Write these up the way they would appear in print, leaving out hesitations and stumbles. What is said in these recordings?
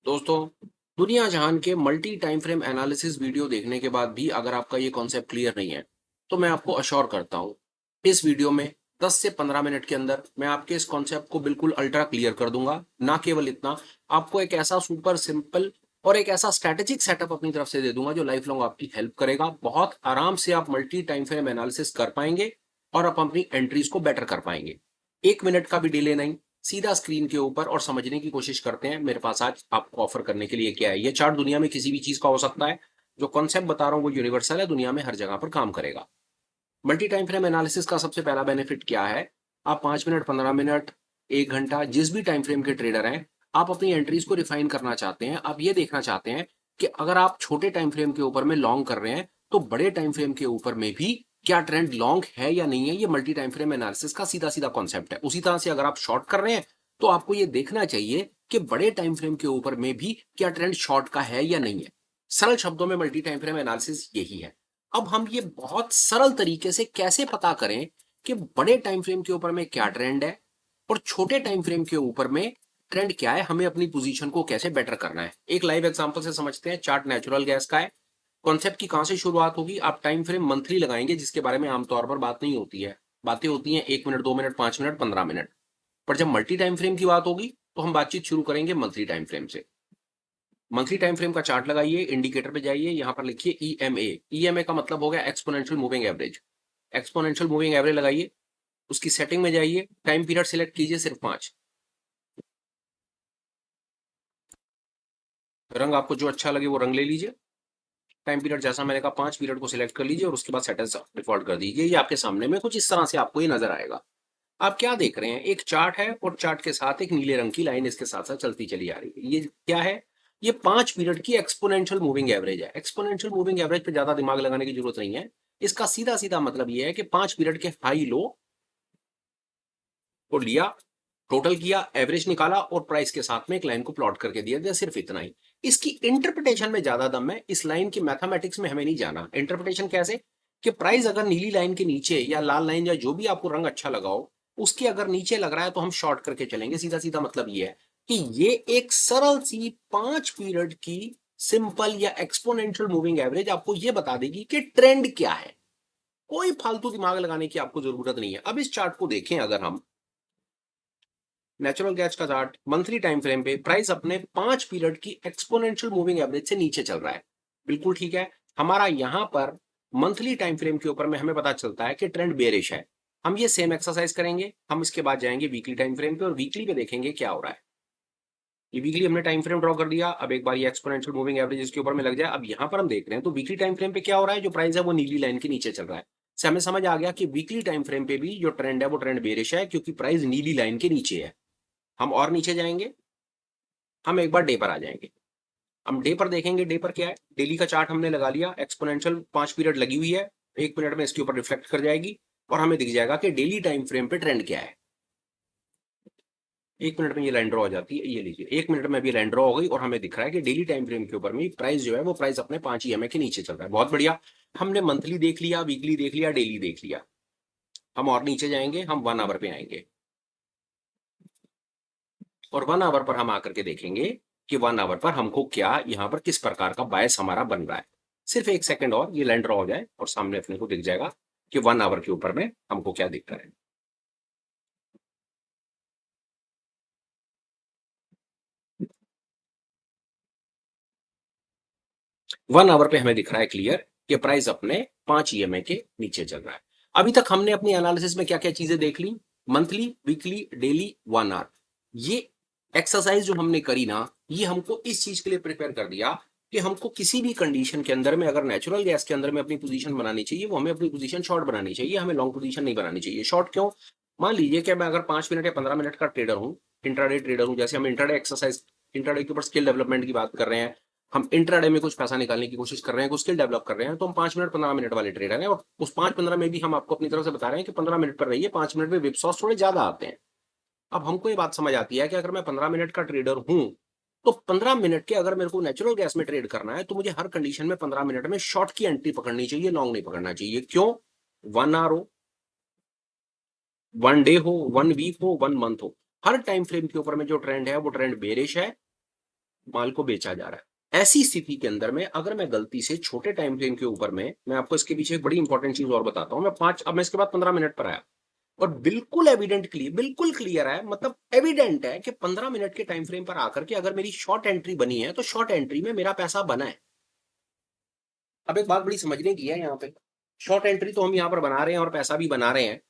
दोस्तों, दुनिया जहान के multi time frame analysis video देखने के बाद भी अगर आपका ये कॉन्सेप्ट क्लियर नहीं है, तो मैं आपको अश्योर करता हूँ, इस वीडियो में 10 से 15 मिनट के अंदर मैं आपके इस कॉन्सेप्ट को बिल्कुल अल्ट्रा क्लियर कर दूंगा। ना केवल इतना, आपको एक ऐसा सुपर सिंपल और एक ऐसा स्ट्रैटेजिक सेटअप अपनी तरफ से दे दूंगा जो लाइफ लॉन्ग आपकी हेल्प करेगा। बहुत आराम से आप मल्टी टाइम फ्रेम एनालिसिस कर पाएंगे और आप अपनी एंट्रीज को बेटर कर पाएंगे। 1 मिनट का भी डिले नहीं, सीधा स्क्रीन के ऊपर और समझने की कोशिश करते हैं मेरे पास आज आपको ऑफर करने के लिए क्या है। ये चार्ट दुनिया में किसी भी चीज का हो सकता है। जो कॉन्सेप्ट बता रहा हूं वो यूनिवर्सल है, दुनिया में हर जगह पर काम करेगा। मल्टी टाइम फ्रेम एनालिसिस का सबसे पहला बेनिफिट क्या है? आप 5 मिनट, 15 मिनट, 1 घंटा, जिस भी टाइम फ्रेम के ट्रेडर हैं, आप अपनी एंट्रीज को रिफाइन करना चाहते हैं। आप ये देखना चाहते हैं कि अगर आप छोटे टाइम फ्रेम के ऊपर में लॉन्ग कर रहे हैं, तो बड़े टाइम फ्रेम के ऊपर में भी क्या ट्रेंड लॉन्ग है या नहीं है। ये मल्टी टाइम फ्रेम एनालिसिस का सीधा सीधा कॉन्सेप्ट है। उसी तरह से अगर आप शॉर्ट कर रहे हैं, तो आपको ये देखना चाहिए कि बड़े टाइम फ्रेम के ऊपर में भी क्या ट्रेंड शॉर्ट का है या नहीं है। सरल शब्दों में मल्टी टाइम फ्रेम एनालिसिस यही है। अब हम ये बहुत सरल तरीके से कैसे पता करें कि बड़े टाइम फ्रेम के ऊपर में क्या ट्रेंड है और छोटे टाइम फ्रेम के ऊपर में ट्रेंड क्या है, हमें अपनी पोजीशन को कैसे बेटर करना है। एक लाइव एग्जांपल से समझते हैं। चार्ट नेचुरल गैस का है। कॉन्सेप्ट की कहां से शुरुआत होगी? आप टाइम फ्रेम मंथली लगाएंगे, जिसके बारे में आमतौर पर बात नहीं होती है। बातें होती हैं 1 मिनट, 2 मिनट, 5 मिनट, 15 मिनट। पर जब मल्टी टाइम फ्रेम की बात होगी, तो हम बातचीत शुरू करेंगे मंथली टाइम फ्रेम से। मंथली टाइम फ्रेम का चार्ट लगाइए, इंडिकेटर पे जाइए, यहां पर लिखिए ईएमए। ईएमए का मतलब हो गया exponential moving average. Exponential moving average लगाइए, उसकी सेटिंग में जाइए, टाइम पीरियड सिलेक्ट कीजिए सिर्फ 5। रंग आपको जो अच्छा लगे वो रंग ले लीजिए। टाइम पीरियड जैसा मैंने कहा 5 पीरियड को सिलेक्ट कर लीजिए और उसके बाद सेट एज डिफॉल्ट कर दीजिए। ये आपके सामने में कुछ इस तरह से आपको ये नजर आएगा। आप क्या देख रहे हैं? एक चार्ट है और चार्ट के साथ एक नीले रंग की लाइन इसके साथ साथ चलती चली आ रही है। ये क्या है? ये 5 पीरियड की एक्सपोनेंशियल मूविंग एवरेज है। एक्सपोनेंशियल मूविंग एवरेज पे ज्यादा दिमाग लगाने की जरूरत नहीं है। इसका सीधा सीधा मतलब ये है कि 5 पीरियड के हाई लो को लिया, टोटल किया, एवरेज निकाला और प्राइस के साथ में एक लाइन को प्लॉट करके दिया गया, सिर्फ इतना ही। इसकी इंटरप्रिटेशन में ज्यादा दम है, इस लाइन की मैथमेटिक्स में हमें नहीं जाना। इंटरप्रिटेशन कैसे? कि प्राइस अगर नीली लाइन के नीचे या लाल लाइन या जो भी आपको रंग अच्छा लगा हो, उसके अगर नीचे लग रहा है तो हम शॉर्ट करके चलेंगे। सीधा सीधा मतलब ये है कि ये एक सरल सी 5 पीरियड की सिंपल या एक्सपोनेंशियल मूविंग एवरेज आपको ये बता देगी कि ट्रेंड क्या है। कोई फालतू दिमाग लगाने की आपको जरूरत नहीं है। अब इस चार्ट को देखें, अगर हम नेचुरल गैस का चार्ट मंथली टाइम फ्रेम पे, प्राइस अपने 5 पीरियड की एक्सपोनेंशियल मूविंग एवरेज से नीचे चल रहा है। बिल्कुल ठीक है। हमारा यहां पर मंथली टाइम फ्रेम के ऊपर में हमें पता चलता है कि ट्रेंड बेरिश है। हम ये सेम एक्सरसाइज करेंगे। हम इसके बाद जाएंगे वीकली टाइम फ्रेम पे और वीकली पे देखेंगे क्या हो रहा है। ये वीकली हमने टाइम फ्रेम ड्रॉ कर दिया। अब एक बार ये एक्सपोनेंशियल मूविंग एवरेज इसके ऊपर में लग जाए। अब यहां पर हम देख रहे हैं तो वीकली टाइम फ्रेम पे क्या हो रहा है? जो प्राइस है वो नीली लाइन के नीचे चल रहा है। से हमें समझ आ गया कि वीकली टाइम फ्रेम पे भी जो ट्रेंड है वो ट्रेंड बेरिश है, क्योंकि प्राइस नीली लाइन के नीचे है। हम और नीचे जाएंगे, हम एक बार डे पर आ जाएंगे। हम डे पर देखेंगे, डे पर क्या है। डेली का चार्ट हमने लगा लिया, एक्सपोनेंशियल 5 पीरियड लगी हुई है। 1 मिनट में इसके ऊपर रिफ्लेक्ट कर जाएगी और हमें दिख जाएगा कि डेली टाइम फ्रेम पे ट्रेंड क्या है। 1 मिनट में ये लाइन ड्रॉ हो जाती है। ये लीजिए, 1 मिनट में अभी लाइन ड्रॉ हो गई और हमें दिख रहा है कि डेली टाइम फ्रेम के ऊपर में प्राइस जो है वो प्राइस अपने 5 EMA के नीचे चल रहा है। बहुत बढ़िया। हमने मंथली देख लिया, वीकली देख लिया, डेली देख लिया। हम और नीचे जाएंगे, हम 1 आवर पे आएंगे और 1 आवर पर हम आकर के देखेंगे कि 1 आवर पर हमको क्या यहाँ पर किस प्रकार का बायस हमारा बन रहा है। सिर्फ 1 सेकंड और ये लाइन ड्रॉ हो जाए और सामने अपने को दिख जाएगा कि 1 आवर के ऊपर में हमको क्या दिख रहा है। 1 आवर पे हमें दिख रहा है क्लियर कि प्राइस अपने 5 EMA के नीचे चल रहा है। अभी तक हमने अपनी एनालिसिस में क्या क्या चीजें देख ली? Monthly, weekly, daily, 1 hour. ये एक्सरसाइज जो हमने करी ना, ये हमको इस चीज के लिए प्रिपेयर कर दिया कि हमको किसी भी कंडीशन के अंदर में अगर नेचुरल गैस के अंदर में अपनी पोजीशन बनानी चाहिए, वो हमें अपनी पोजीशन शॉर्ट बनानी चाहिए, हमें लॉन्ग पोजीशन नहीं बनानी चाहिए। शॉर्ट क्यों? मान लीजिए कि मैं अगर 5 मिनट या 15 मिनट का ट्रेडर हूँ, इंट्राडे ट्रेडर हूँ। जैसे हम इंट्राडे एक्सरसाइज, इंट्राडे के ऊपर स्किल डेवलपमेंट की बात कर रहे हैं, हम इंट्राडे में कुछ पैसा निकालने की कोशिश कर रहे हैं, कुछ स्किल डेवलप कर रहे हैं, तो हम 5 मिनट 15 मिनट वाले ट्रेडर हैं। और उस 5-15 में भी हम आपको अपनी तरफ से बता रहे हैं कि 15 मिनट पर रहिए, 5 मिनट में विप्सॉस थोड़े ज्यादा आते हैं। अब हमको ये बात समझ आती है कि अगर मैं 15 मिनट का ट्रेडर हूं, तो 15 मिनट के अगर मेरे को नेचुरल गैस में ट्रेड करना है, तो मुझे हर कंडीशन में 15 मिनट में शॉर्ट की एंट्री पकड़नी चाहिए, लॉन्ग नहीं पकड़ना चाहिए। क्यों? 1 आवर हो, 1 डे हो, 1 वीक हो, 1 मंथ हो, हर टाइम फ्रेम के ऊपर में जो ट्रेंड है वो ट्रेंड बेरिश है। माल को बेचा जा रहा है। ऐसी स्थिति के अंदर में अगर मैं गलती से छोटे टाइम फ्रेम के ऊपर में, मैं आपको इसके पीछे एक बड़ी इंपॉर्टेंट चीज और बताता हूँ। अब मैं इसके बाद 15 मिनट पर आया और बिल्कुल क्लियर है, मतलब एविडेंट है कि 15 मिनट के टाइम फ्रेम पर आकर के अगर मेरी शॉर्ट एंट्री बनी है तो शॉर्ट एंट्री में मेरा पैसा बना है। अब एक बात बड़ी समझने की है यहाँ पे, शॉर्ट एंट्री तो हम यहाँ पर बना रहे हैं और पैसा भी बना रहे हैं।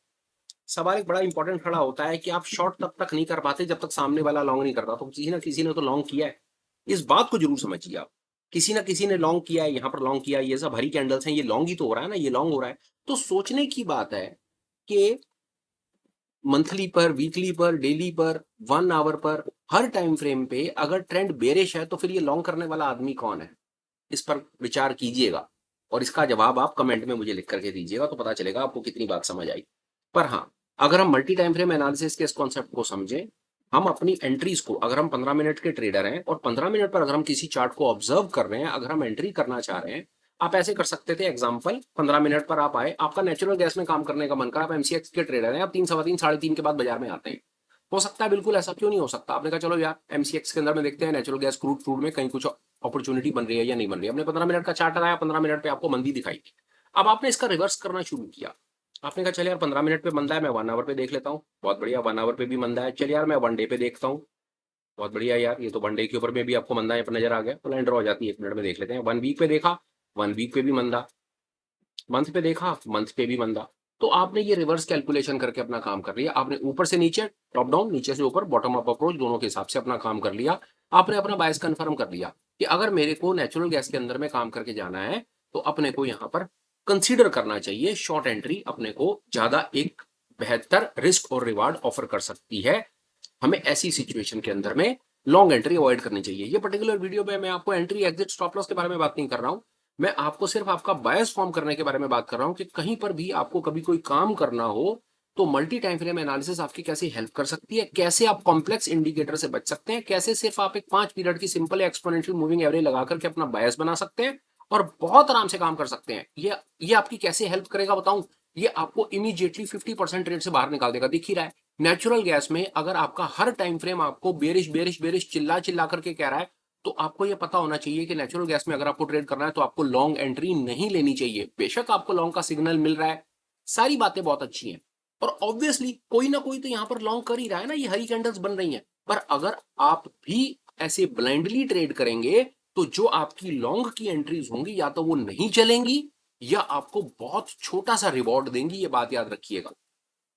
सवाल एक बड़ा इंपॉर्टेंट खड़ा होता है कि आप शॉर्ट तब तक नहीं कर पाते जब तक सामने वाला लॉन्ग नहीं करता। तो किसी ना किसी ने तो लॉन्ग किया है, इस बात को जरूर समझिए आप। किसी ना किसी ने लॉन्ग किया है, यहाँ पर लॉन्ग किया है, ये सब हरी कैंडल्स हैं, ये लॉन्ग ही तो हो रहा है ना, ये लॉन्ग हो रहा है। तो सोचने की बात है कि मंथली पर, वीकली पर, डेली पर, 1 आवर पर, हर टाइम फ्रेम पे अगर ट्रेंड बेरिश है तो फिर ये लॉन्ग करने वाला आदमी कौन है? इस पर विचार कीजिएगा और इसका जवाब आप कमेंट में मुझे लिख करके दीजिएगा, तो पता चलेगा आपको कितनी बात समझ आई। पर हाँ, अगर हम मल्टी टाइम फ्रेम एनालिसिस के इस कॉन्सेप्ट को समझें, हम अपनी एंट्रीज को, अगर हम 15 मिनट के ट्रेडर हैं और 15 मिनट पर अगर हम किसी चार्ट को ऑब्जर्व कर रहे हैं, अगर हम एंट्री करना चाह रहे हैं, आप ऐसे कर सकते थे। एग्जाम्पल, 15 मिनट पर आप आए, आपका नेचुरल गैस में काम करने का मन करा, आप एमसीएक्स के ट्रेडर हैं, आप 3, सवा 3, साढ़े 3 के बाद बाजार में आते हैं। हो सकता है, बिल्कुल ऐसा क्यों नहीं हो सकता, आपने कहा चलो यार एमसीएक्स के अंदर में देखते हैं नेचुरल गैस क्रूड में कहीं कुछ अपॉर्चुनिटी बन रही है या नहीं बन रही है। आपने 15 मिनट का चार्ट लगाया, 15 मिनट पे आपको मंदी दिखाई। अब आपने इसका रिवर्स करना शुरू किया। आपने कहा चल यार 15 मिनट पे मंदा है, मैं 1 आवर पे देख लेता हूँ, बहुत बढ़िया। 1 आवर पे भी मंदा है, चल यार मैं 1 डे पे देखता हूँ, बहुत बढ़िया यार, ये तो 1 डे के ऊपर में भी आपको मंदा है पर नजर आ गया, तो लाइन ड्रॉ हो जाती है, 1 मिनट में देख लेते हैं। 1 वीक पे देखा, 1 वीक पे भी मंदा, मंथ पे देखा, मंथ पे भी मंदा। तो आपने ये रिवर्स कैलकुलेशन करके अपना काम कर लिया। आपने ऊपर से नीचे, टॉप डाउन, नीचे से ऊपर, बॉटम अप अप्रोच, दोनों के हिसाब से अपना काम कर लिया। आपने अपना बायस कंफर्म कर लिया कि अगर मेरे को नेचुरल गैस के अंदर में काम करके जाना है तो अपने को यहाँ पर कंसीडर करना चाहिए शॉर्ट एंट्री, अपने को ज्यादा एक बेहतर रिस्क और रिवार्ड ऑफर कर सकती है। हमें ऐसी सिचुएशन के अंदर में लॉन्ग एंट्री अवॉइड करनी चाहिए। ये पर्टिकुलर वीडियो में मैं आपको एंट्री, एग्जिट, स्टॉप लॉस के बारे में बात नहीं कर रहा हूं, मैं आपको सिर्फ आपका बायस फॉर्म करने के बारे में बात कर रहा हूं कि कहीं पर भी आपको कभी कोई काम करना हो तो मल्टी टाइम फ्रेम एनालिसिस आपकी कैसे हेल्प कर सकती है, कैसे आप कॉम्प्लेक्स इंडिकेटर से बच सकते हैं, कैसे सिर्फ आप एक 5 पीरियड की सिंपल एक्सपोनेंशियल मूविंग एवरेज लगा करके अपना बायस बना सकते हैं और बहुत आराम से काम कर सकते हैं। ये आपकी कैसे हेल्प करेगा बताऊं? ये आपको इमीडिएटली 50% रेट से बाहर निकाल देगा। दिख ही रहा है, नेचुरल गैस में अगर आपका हर टाइम फ्रेम आपको बेरिश बेरिश बेरिश चिल्ला चिल्ला करके कह रहा है, तो आपको यह पता होना चाहिए कि नेचुरल गैस में अगर आपको ट्रेड करना है तो आपको लॉन्ग एंट्री नहीं लेनी चाहिए। बेशक आपको लॉन्ग का सिग्नल मिल रहा है, सारी बातें बहुत अच्छी हैं, और ऑब्वियसली कोई ना कोई तो यहां पर लॉन्ग कर ही रहा है ना, ये हरी कैंडल्स बन रही हैं। पर अगर आप भी ऐसे ब्लाइंडली ट्रेड करेंगे तो जो आपकी लॉन्ग की एंट्रीज होंगी या तो वो नहीं चलेंगी या आपको बहुत छोटा सा रिवॉर्ड देंगी, ये बात याद रखिएगा।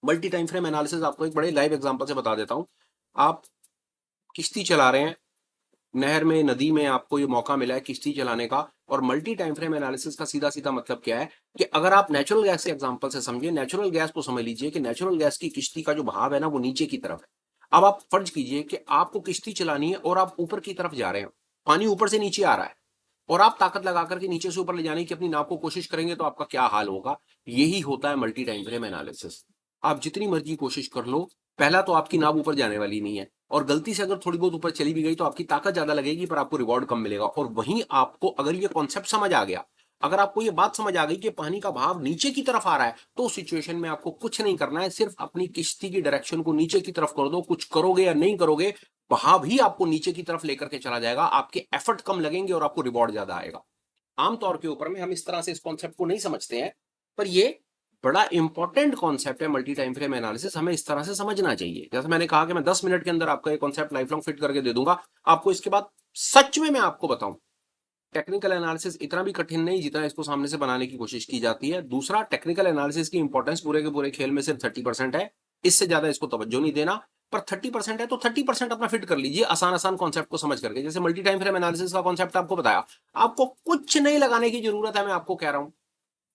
मल्टी टाइम फ्रेम एनालिसिस आपको एक बड़े लाइव एग्जांपल से बता देता हूं। आप किश्ती चला रहे हैं, नहर में, नदी में, आपको ये मौका मिला है किश्ती चलाने का, और मल्टी टाइम फ्रेम एनालिसिस का सीधा सीधा मतलब क्या है कि अगर आप नेचुरल गैस के एग्जांपल से समझिए, नेचुरल गैस को समझ लीजिए कि नेचुरल गैस की किश्ती का जो भाव है ना वो नीचे की तरफ है। अब आप फर्ज कीजिए कि आपको किश्ती चलानी है और आप ऊपर की तरफ जा रहे हैं, पानी ऊपर से नीचे आ रहा है और आप ताकत लगा करके नीचे से ऊपर ले जाने की अपनी नाव को कोशिश करेंगे तो आपका क्या हाल होगा। यही होता है मल्टी टाइम फ्रेम एनालिसिस। आप जितनी मर्जी कोशिश कर लो, पहला तो आपकी नाव ऊपर जाने वाली नहीं है, और गलती से अगर थोड़ी बहुत ऊपर चली भी गई तो आपकी ताकत ज्यादा लगेगी पर आपको रिवॉर्ड कम मिलेगा। और वहीं आपको अगर ये कॉन्सेप्ट समझ आ गया, अगर आपको ये बात समझ आ गई कि पानी का भाव नीचे की तरफ आ रहा है, तो उस सिचुएशन में आपको कुछ नहीं करना है, सिर्फ अपनी किश्ती की डायरेक्शन को नीचे की तरफ कर दो। कुछ करोगे या नहीं करोगे, भाव ही आपको नीचे की तरफ लेकर के चला जाएगा, आपके एफर्ट कम लगेंगे और आपको रिवॉर्ड ज्यादा आएगा। आमतौर के ऊपर में हम इस तरह से इस कॉन्सेप्ट को नहीं समझते हैं, पर ये बड़ा इंपॉर्टेंट कॉन्सेप्ट है मल्टी टाइम फ्रेम एनालिसिस, हमें इस तरह से समझना चाहिए। जैसे मैंने कहा कि मैं 10 मिनट के अंदर आपका ये कॉन्सेप्ट लाइफ लॉन्ग फिट करके दे दूंगा आपको। इसके बाद सच में मैं आपको बताऊं, टेक्निकल एनालिसिस इतना भी कठिन नहीं जितना इसको सामने से बनाने की कोशिश की जाती है। दूसरा, टेक्निकल एनालिसिस की इंपॉर्टेंस पूरे के पूरे खेल में सिर्फ 30% है, इससे ज्यादा इसको तवज्जो नहीं देना। पर 30% है तो 30% अपना फिट कर लीजिए आसान आसान कॉन्सेप्ट को समझ करके। जैसे मल्टी टाइम फ्रेम एनालिसिस का कॉन्सेप्ट आपको बताया, आपको कुछ नहीं लगाने की जरूरत है, मैं आपको कह रहा हूं।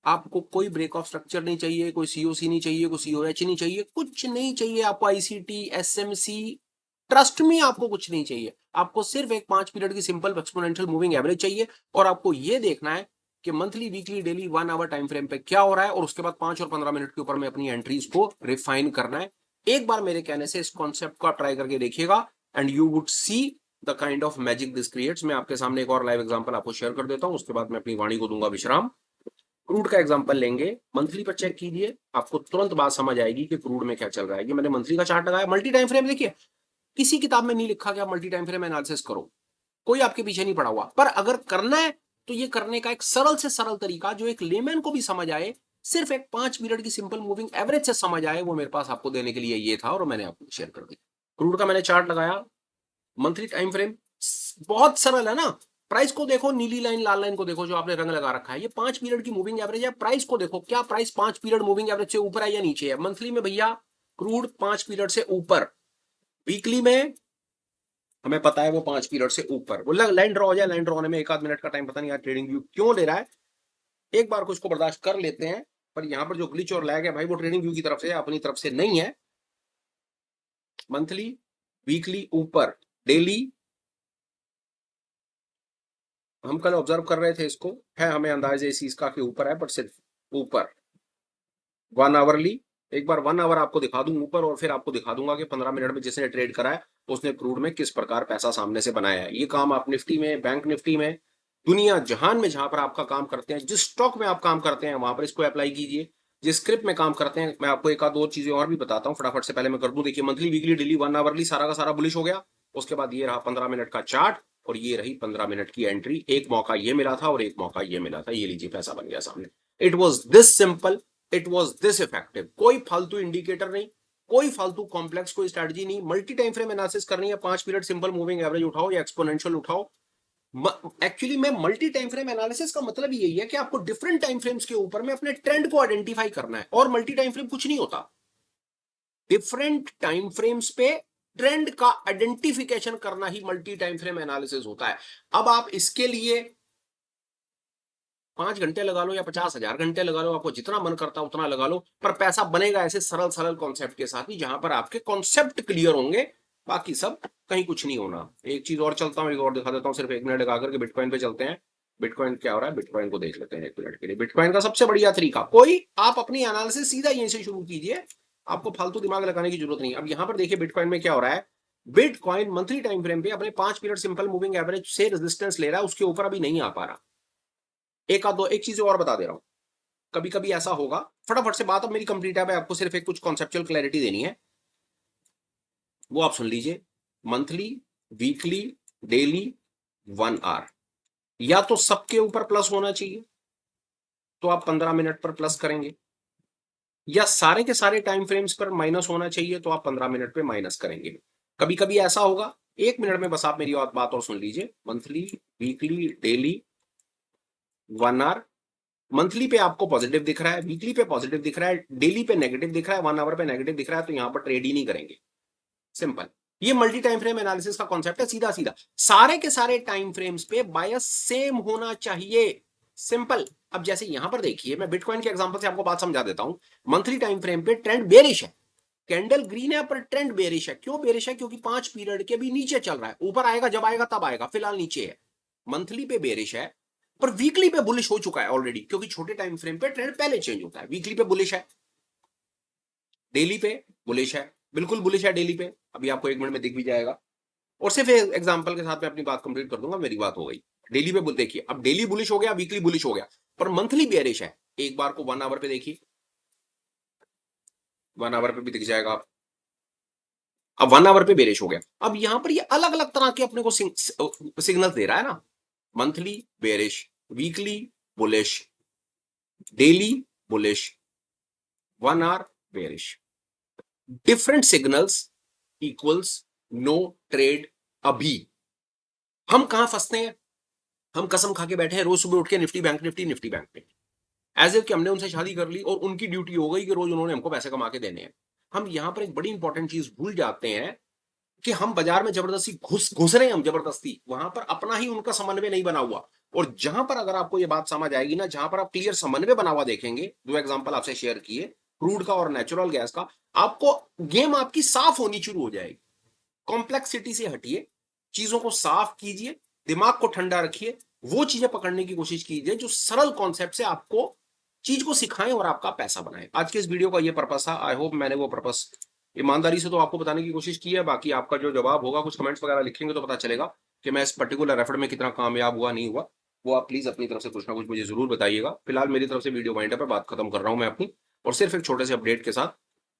आपको कोई ब्रेक ऑफ स्ट्रक्चर नहीं चाहिए, कोई सीओसी नहीं चाहिए, कोई सीओएच नहीं चाहिए, कुछ नहीं चाहिए आपको। आईसीटी, एसएमसी, ट्रस्ट में आपको कुछ नहीं चाहिए। आपको सिर्फ एक 5 पीरियड की सिंपल एक्सपोनेंशियल मूविंग एवरेज चाहिए, और आपको ये देखना है कि monthly, weekly, daily, 1 hour time frame पे क्या हो रहा है, और उसके बाद 5 और 15 मिनट के ऊपर में अपनी एंट्रीज को रिफाइन करना है। एक बार मेरे कहने से इस कॉन्सेप्ट को आप ट्राई करके देखिएगा and you would see the kind of magic this creates. मैं आपके सामने एक और लाइव एग्जांपल आपको शेयर कर देता हूं, उसके बाद मैं अपनी वाणी को दूंगा विश्राम। क्रूड का एग्जांपल लेंगे, मंथली पर चेक कीजिए, आपको तुरंत बात समझ आएगी कि क्रूड में क्या चल रहा है। ये मैंने मंथली का चार्ट लगाया, मल्टी टाइम फ्रेम देखिए, किसी किताब में नहीं लिखा कि आप मल्टी टाइम फ्रेम एनालिसिस करो। कोई आपके पीछे नहीं पड़ा हुआ। पर अगर करना है तो ये करने का एक सरल से सरल तरीका जो एक लेमैन को भी समझ आए, सिर्फ एक 5 मिनट की सिंपल मूविंग एवरेज से समझ आए, वो मेरे पास आपको देने के लिए ये था और मैंने आपको शेयर कर दिया। क्रूड का मैंने चार्ट लगाया, मंथली टाइम फ्रेम, बहुत सरल है ना। प्राइस को देखो, नीली लाइन लाल लाइन को देखो जो आपने रंग लगा रखा है, ये 5 पीरियड की मूविंग एवरेज है। प्राइस को देखो, क्या प्राइस 5 पीरियड मूविंग एवरेज से ऊपर है या नीचे है? मंथली में भैया क्रूड 5 पीरियड से ऊपर, वीकली में हमें पता है वो 5 पीरियड से ऊपर। वो लाइन ड्रॉ हो जाए, लाइन ड्रॉ होने में एक आध मिनट का टाइम, पता नहीं यार ट्रेडिंग व्यू क्यों ले रहा है, एक बार को इसको बर्दाश्त कर लेते हैं। पर यहां पर जो ग्लिच और लैग है भाई, वो ट्रेडिंग व्यू की तरफ से, अपनी तरफ से नहीं है। मंथली, वीकली ऊपर, डेली हम कल ऑब्जर्व कर रहे थे, इसको है हमें अंदाजा इस चीज का कि ऊपर है, पर सिर्फ ऊपर। 1 आवरली, एक बार 1 आवर आपको दिखा दूं ऊपर, और फिर आपको दिखा दूंगा कि 15 मिनट में जिसने ट्रेड करा है उसने क्रूड में किस प्रकार पैसा सामने से बनाया है। ये काम आप निफ्टी में, बैंक निफ्टी में, दुनिया जहान में जहां पर आपका काम करते हैं, जिस स्टॉक में आप काम करते हैं वहां पर इसको अप्लाई कीजिए। जिस स्क्रिप्ट में काम करते हैं, मैं आपको एक आध दो चीजें और भी बताता हूँ फटाफट से, पहले मैं कर दूं। देखिए मंथली, वीकली, डेली, 1 आवरली, सारा का सारा बुलिश हो गया। उसके बाद ये रहा 15 मिनट का चार्ट, और ये रही 15 मिनट की एंट्री। एक मौका ये मिला था और एक मौका ये मिला था, ये लीजिए पैसा बन गया सामने। It was this simple, it was this effective. कोई फालतू इंडिकेटर नहीं, कोई फालतू कॉम्प्लेक्स कोई स्ट्रेटजी नहीं। मल्टी टाइम फ्रेम एनालिसिस करनी है, 5 पीरियड सिंपल मूविंग एवरेज उठाओ या एक्सपोनेंशियल उठाओ। एक्चुअली में मल्टी टाइम फ्रेम एनालिसिस का मतलब यही है कि आपको डिफरेंट टाइम फ्रेम्स के ऊपर में अपने ट्रेंड को आइडेंटिफाई करना है, और मल्टी टाइम फ्रेम कुछ नहीं होता। डिफरेंट टाइम फ्रेम्स पे ट्रेंड का आइडेंटिफिकेशन करना ही मल्टी टाइम फ्रेम एनालिसिस होता है। अब आप इसके लिए 5 घंटे लगा लो या 50,000 घंटे लगा लो, आपको जितना मन करता उतना लगा लो, पर पैसा बनेगा ऐसे सरल सरल कॉन्सेप्ट के साथ ही, जहां पर आपके कॉन्सेप्ट क्लियर होंगे, बाकी सब कहीं कुछ नहीं होना। एक चीज और चलता हूं, एक और दिखा देता हूं, सिर्फ 1 मिनट लगा करके बिटकॉइन पे चलते हैं। बिटकॉइन क्या हो रहा है, बिटकॉइन को देख लेते हैं 1 मिनट के लिए। बिटकॉइन का सबसे बढ़िया तरीका, कोई आप अपनी एनालिसिस सीधा यहीं से शुरू कीजिए, आपको फालतू दिमाग लगाने की जरूरत नहीं। अब यहां पर देखिए बिटकॉइन में क्या हो रहा है, बिटकॉइन मंथली टाइम फ्रेम पे अपने 5 पीरियड सिंपल मूविंग एवरेज से रेजिस्टेंस ले रहा है, उसके ऊपर अभी नहीं आ पा रहा। एक चीज और बता दे रहा हूं, कभी कभी ऐसा होगा, फटाफट से बात अब मेरी कंप्लीट है, आपको सिर्फ एक कुछ कॉन्सेप्चुअल क्लैरिटी देनी है, वो आप सुन लीजिए। मंथली, वीकली, डेली, 1 आवर, या तो सबके ऊपर प्लस होना चाहिए तो आप 15 मिनट पर प्लस करेंगे, या सारे के सारे टाइम फ्रेम्स पर माइनस होना चाहिए तो आप 15 मिनट पे माइनस करेंगे। कभी कभी ऐसा होगा, 1 मिनट में बस आप मेरी बात और सुन लीजिए। Monthly, weekly, daily, 1 hour, monthly पे आपको पॉजिटिव दिख रहा है, वीकली पे पॉजिटिव दिख रहा है, डेली पे नेगेटिव दिख रहा है, 1 आवर पे नेगेटिव दिख रहा है, तो यहां पर ट्रेड ही नहीं करेंगे। सिंपल, ये मल्टी टाइम फ्रेम एनालिसिस का कॉन्सेप्ट है, सीधा सीधा। सारे के सारे टाइम फ्रेम्स पे बायस सेम होना चाहिए, सिंपल। अब जैसे यहां पर देखिए, मैं बिटकॉइन के एग्जांपल से आपको बात समझा देता हूं। मंथली टाइम फ्रेम पे ट्रेंड बेरिश है, कैंडल ग्रीन है, पर ट्रेंड बेरिश है। क्यों बेरिश है? क्योंकि 5 पीरियड के भी नीचे चल रहा है, ऊपर आएगा जब आएगा तब आएगा, फिलहाल नीचे है। मंथली पे बेरिश है, पर वीकली पे बुलिश हो चुका है ऑलरेडी, क्योंकि छोटे टाइम फ्रेम पे ट्रेंड पहले चेंज होता है। वीकली पे बुलिश है, डेली पे बुलिश है, बिल्कुल बुलिश है डेली पे, अभी आपको 1 मिनट में दिख भी जाएगा। और सिर्फ एग्जांपल के साथ मैं अपनी बात कंप्लीट कर दूंगा, मेरी बात हो गई। डेली पे देखिए, अब डेली बुलिश हो गया, वीकली बुलिश हो गया, पर मंथली बेरिश है। एक बार को 1 आवर पे देखिए, 1 आवर पे भी दिख जाएगा आप। अब 1 आवर पे बेरिश हो गया। अब यहां पर ये अलग अलग तरह के अपने को सिग्नल दे रहा है ना, monthly bearish, weekly bullish, daily bullish, 1 hour bearish. Different signals equals no trade. अभी हम कहां फंसते हैं, हम कसम खा के बैठे हैं रोज सुबह उठ के Nifty bank Nifty Nifty bank पे, एज इफ कि हमने उनसे शादी कर ली और उनकी ड्यूटी हो गई कि रोज उन्होंने हमको पैसे कमा के देने हैं। हम यहां पर एक बड़ी इंपॉर्टेंट चीज भूल जाते हैं कि हम बाजार में जबरदस्ती घुस रहे हैं, हम जबरदस्ती, वहां पर अपना ही उनका समन्वय नहीं बना हुआ। और जहां पर अगर आपको ये बात समझ आएगी ना, जहां पर आप क्लियर समन्वय बना हुआ देखेंगे, 2 एग्जांपल आपसे शेयर किए, क्रूड का और नेचुरल गैस का, आपको गेम आपकी साफ होनी शुरू हो जाएगी। कॉम्प्लेक्सिटी से हटिए, चीजों को साफ कीजिए, दिमाग को ठंडा रखिए, वो चीजें पकड़ने की कोशिश कीजिए जो सरल कॉन्सेप्ट से आपको चीज को सिखाएं और आपका पैसा बनाए। आज के इस वीडियो का ये पर्पस था। आई होप मैंने वो पर्पस ईमानदारी से तो आपको बताने की कोशिश की है। बाकी आपका जो जवाब होगा, कुछ कमेंट्स वगैरह लिखेंगे तो पता चलेगा कि मैं इस पर्टिकुलर एफर्ट में कितना कामयाब हुआ, नहीं हुआ। वो आप प्लीज अपनी तरफ से कुछ ना कुछ मुझे जरूर बताइएगा। फिलहाल मेरी तरफ से वीडियो वाइंड अप है, बात खत्म कर रहा हूं मैं अपनी, और सिर्फ एक छोटे से अपडेट के साथ,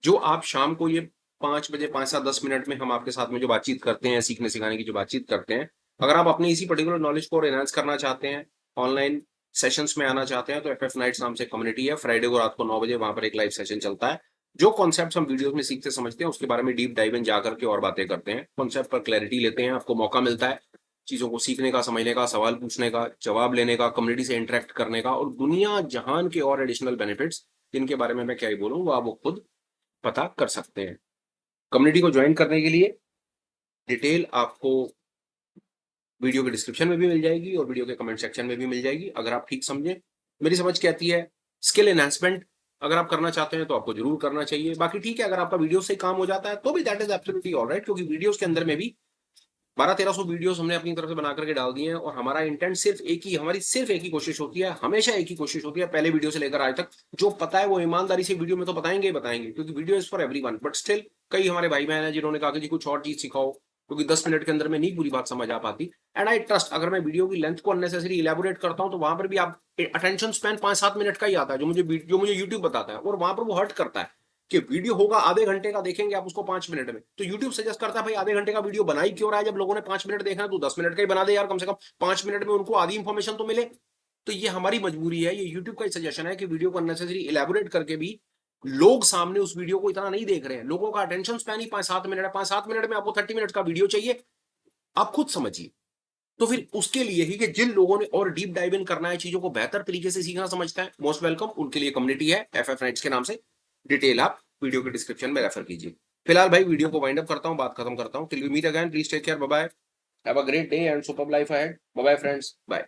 जो आप शाम को ये 5 बजे 5 7 10 मिनट में हम आपके साथ में जो बातचीत करते हैं, सीखने सिखाने की जो बातचीत करते हैं, अगर आप अपनी इसी पर्टिकुलर नॉलेज को और एनहांस करना चाहते हैं, ऑनलाइन सेशंस में आना चाहते हैं, तो एफएफ नाइट्स नाम से कम्युनिटी है। फ्राइडे को रात को 9 बजे वहां पर एक लाइव सेशन चलता है। जो कॉन्सेप्ट्स हम वीडियोस में सीखते समझते हैं उसके बारे में डीप डाइव इन जाकर के और बातें करते हैं, कॉन्सेप्ट पर क्लैरिटी लेते हैं, आपको मौका मिलता है चीजों को सीखने का, समझने का, सवाल पूछने का, जवाब लेने का, कम्युनिटी से इंटरेक्ट करने का, और दुनिया जहान के और एडिशनल बेनिफिट्स जिनके बारे में मैं क्या ही बोलूं वो आप वो खुद पता कर सकते हैं। कम्युनिटी को ज्वाइन करने के लिए डिटेल आपको वीडियो के डिस्क्रिप्शन में भी मिल जाएगी और वीडियो के कमेंट सेक्शन में भी मिल जाएगी, अगर आप ठीक समझें। मेरी समझ कहती है स्किल एनहांसमेंट अगर आप करना चाहते हैं तो आपको जरूर करना चाहिए। बाकी ठीक है, अगर आपका वीडियो से काम हो जाता है तो भी दैट इज एब्सोल्युटली ऑलराइट, क्योंकि वीडियोस के अंदर में भी 1200-1300 वीडियोस हमने अपनी तरफ से बना करके डाल दिए हैं, और हमारा इंटेंट हमारी सिर्फ एक ही कोशिश होती है, हमेशा एक ही कोशिश होती है, पहले वीडियो से लेकर आज तक जो पता है वो ईमानदारी से वीडियो में तो बताएंगे ही बताएंगे, क्योंकि video is for everyone. But still कई हमारे भाई बहन हैं जिन्होंने कहा कि जी कुछ और चीज सिखाओ, क्योंकि 10 मिनट के अंदर में नहीं पूरी बात समझ आ पाती। एंड आई ट्रस्ट अगर मैं वीडियो की लेंथ को अननेसेसरी इलेबोरेट करता हूं तो वहां पर भी आप अटेंशन स्पैन 5-7 मिनट का ही आता है, जो मुझे यूट्यूब बताता है, और वहां पर वो हर्ट करता है कि वीडियो होगा आधे घंटे का, देखेंगे आप उसको 5 मिनट में, तो यूट्यूब सजेस्ट करता है भाई आधे घंटे का वीडियो बना ही क्यों रहा है, जब लोगों ने 5 मिनट देखना है तो 10 मिनट का ही बना दे यार, कम से कम 5 मिनट में उनको आधी इंफॉर्मेशन तो मिले। तो ये हमारी मजबूरी है, ये यूट्यूब का सजेशन है कि वीडियो को अननेसेसरी इलेबोरेट करके भी लोग सामने उस वीडियो को इतना नहीं देख रहे हैं। लोगों का अटेंशन स्पैन ही 5-7 मिनट है, 5-7 मिनट में आपको 30 मिनट का वीडियो चाहिए, आप खुद समझिए। तो फिर उसके लिए ही कि जिन लोगों ने और डीप डाइव इन करना है, चीजों को बेहतर तरीके से सीखना समझता है, मोस्ट वेलकम, उनके लिए कम्युनिटी है एफएफ नाइट्स के नाम से। डिटेल आप वीडियो के डिस्क्रिप्शन में रेफर कीजिए। फिलहाल भाई वीडियो को वाइंड अप करता हूं, बात खत्म करता हूं। Till we meet again, please take care, bye bye, have a great day and super life ahead, bye bye friends, bye.